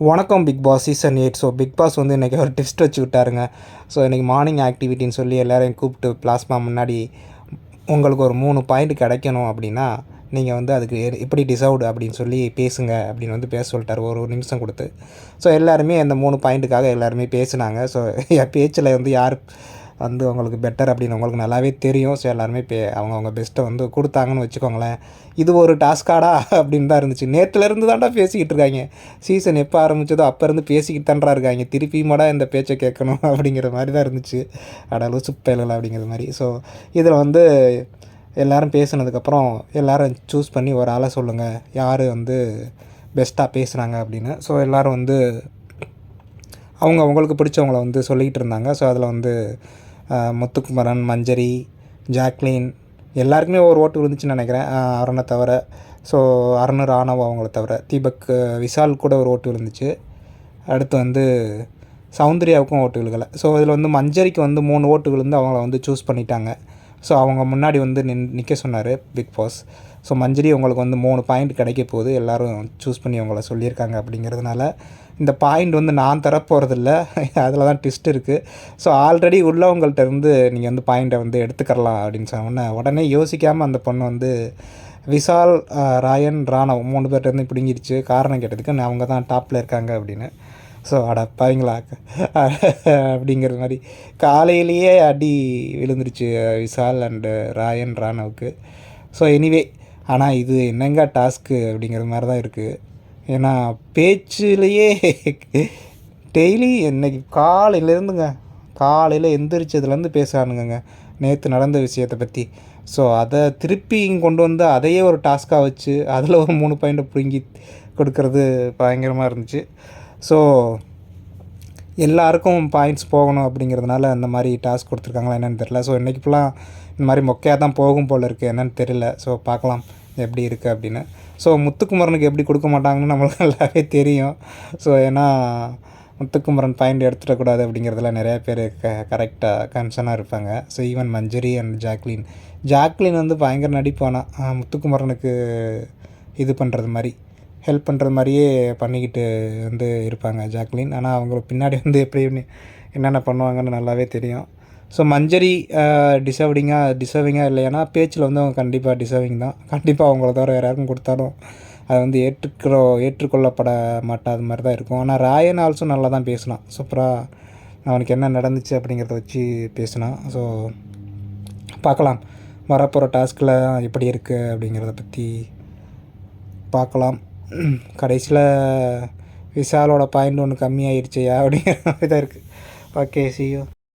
வணக்கம் Bigg Boss season 8. So Bigg Boss வந்து இன்றைக்கி ஒரு ட்விஸ்ட் வச்சு விட்டாருங்க. ஸோ இன்றைக்கி மார்னிங் ஆக்டிவிட்டின்னு சொல்லி எல்லோரையும் கூப்பிட்டு பிளாஸ்மா முன்னாடி உங்களுக்கு ஒரு 3 பாயிண்ட் கிடைக்கணும் அப்படின்னா நீங்கள் வந்து அதுக்கு எப்படி டிசர்வ்டு அப்படின்னு சொல்லி பேசுங்க அப்படின்னு வந்து பேச சொல்லிட்டார் ஒரு நிமிஷம் கொடுத்து. ஸோ எல்லாருமே அந்த 3 பாயிண்ட்டுக்காக எல்லாருமே பேசுனாங்க. ஸோ என் பேச்சில் வந்து யார் வந்து உங்களுக்கு பெட்டர் அப்படின்னு உங்களுக்கு நல்லாவே தெரியும். ஸோ எல்லாருமே அவங்க பெஸ்ட்டை வந்து கொடுத்தாங்கன்னு வச்சுக்கோங்களேன். இது ஒரு டாஸ்காடா அப்படின்னு தான் இருந்துச்சு. நேற்றுலேருந்து தான்டா பேசிக்கிட்டு இருக்காங்க. சீசன் எப்போ ஆரம்பித்ததோ அப்போ இருந்து பேசிக்கிட்டு தான்டா இருக்காங்க. திருப்பியுமாடா இந்த பேச்சை கேட்கணும் அப்படிங்கிற மாதிரி தான் இருந்துச்சு. அடலு சுப்பையில அப்படிங்கிற மாதிரி. ஸோ இதில் வந்து எல்லோரும் பேசுனதுக்கப்புறம் எல்லோரும் சூஸ் பண்ணி ஒரு ஆளை சொல்லுங்கள் யார் வந்து பெஸ்ட்டாக பேசுகிறாங்க அப்படின்னு. ஸோ எல்லோரும் வந்து அவங்களுக்கு பிடிச்சவங்கள வந்து சொல்லிக்கிட்டு இருந்தாங்க. ஸோ அதில் வந்து முத்துக்குமரன், மஞ்சரி, ஜாக்லின் எல்லாருக்குமே ஒரு ஓட்டு விழுந்துச்சுன்னு நினைக்கிறேன், அருணை தவிர. ஸோ அருண், ராணவ் அவங்கள தவிர. தீபக், விஷால் கூட ஒரு ஓட்டு விழுந்துச்சு. அடுத்து வந்து சௌந்தர்யாவுக்கும் ஓட்டு விழுகலை. ஸோ இதில் வந்து மஞ்சரிக்கு வந்து 3 ஓட்டு விழுந்து அவங்கள வந்து சூஸ் பண்ணிட்டாங்க. ஸோ அவங்க முன்னாடி வந்து நிற்க சொன்னார் பிக் பாஸ். ஸோ மஞ்சரி உங்களுக்கு வந்து 3 பாயிண்ட் கிடைக்க போகுது, எல்லோரும் சூஸ் பண்ணி அவங்கள சொல்லியிருக்காங்க அப்படிங்கிறதுனால இந்த பாயிண்ட் வந்து நான் தரப்போகிறதில்ல. அதில் தான் ட்விஸ்ட் இருக்குது. ஸோ ஆல்ரெடி உள்ளவங்கள்ட்ட இருந்து நீங்கள் வந்து பாயிண்ட்டை வந்து எடுத்துக்கலாம் அப்படின்னு சொன்னோன்னே உடனே யோசிக்காமல் அந்த பொண்ணு வந்து விஷால், ராயன், ராணவ் 3 பேர்ட்டேருந்து பிடுங்கிடுச்சு. காரணம் கேட்டதுக்கு அவங்க தான் டாப்பில் இருக்காங்க அப்படின்னு. ஸோ அடப்பாவீங்களா அப்படிங்கிற மாதிரி காலையிலேயே அடி விழுந்துருச்சு விஷால் அண்டு ராயன், ராணவுக்கு. ஸோ எனிவே ஆனால் இது என்னங்க டாஸ்க்கு அப்படிங்கிற மாதிரி தான் இருக்குது. ஏன்னா பேச்சிலேயே டெய்லி இன்றைக்கி காலையில் எந்திரிச்சதுலேருந்து பேசுகிறானுங்க நேற்று நடந்த விஷயத்தை பற்றி. ஸோ அதை திருப்பி கொண்டு வந்து அதையே ஒரு டாஸ்க்காக வச்சு அதில் ஒரு 3 பாயிண்ட்டை பிடுங்கி கொடுக்கறது பயங்கரமாக இருந்துச்சு. ஸோ எல்லாருக்கும் பாயிண்ட்ஸ் போகணும் அப்படிங்கிறதுனால அந்த மாதிரி டாஸ்க் கொடுத்துருக்காங்களா என்னென்னு தெரில. ஸோ இன்றைக்கி ஃபுல்லாக இந்த மாதிரி மொக்கையாக தான் போகும் போல் இருக்குது, என்னென்னு தெரியல. ஸோ பார்க்கலாம் எப்படி இருக்குது அப்படின்னு. ஸோ முத்துக்குமரனுக்கு எப்படி கொடுக்க மாட்டாங்கன்னு நம்மளுக்கு நல்லாவே தெரியும். ஸோ ஏன்னா முத்துக்குமரன் பாயிண்ட் எடுத்துடக்கூடாது அப்படிங்கிறதுல நிறையா பேர் கரெக்டாக கன்சர்னாக இருப்பாங்க. So even Manjari and Jacqueline வந்து பயங்கர நடிப்பானா முத்துக்குமரனுக்கு இது பண்ணுறது மாதிரி, ஹெல்ப் பண்ணுறது மாதிரியே பண்ணிக்கிட்டு வந்து இருப்பாங்க ஜாக்லின். ஆனால் அவங்க பின்னாடி வந்து எப்படி என்னென்ன பண்ணுவாங்கன்னு நல்லாவே தெரியும். ஸோ மஞ்சரி டிசர்விங்காக இல்லைன்னா பேச்சில் வந்து அவங்க கண்டிப்பாக டிசர்விங் தான். கண்டிப்பாக அவங்கள தவிர வேறு யாருக்கும் கொடுத்தாலும் அது வந்து ஏற்றுக்கொள்ளப்பட மாட்டாத மாதிரி தான் இருக்கும். ஆனால் ராயன் ஆல்சோ நல்லா தான் பேசினான். சூப்பராக அவனுக்கு என்ன நடந்துச்சு அப்படிங்கிறத வச்சு பேசினான். ஸோ பார்க்கலாம் வரப்போகிற டாஸ்கில் எப்படி இருக்குது அப்படிங்கிறத பற்றி பார்க்கலாம். கடைசியில் விஷாலோட பாயிண்ட் ஒன்று கம்மியாகிடுச்சியா அப்படிங்கிற மாதிரி தான் இருக்குது. Okay, see you.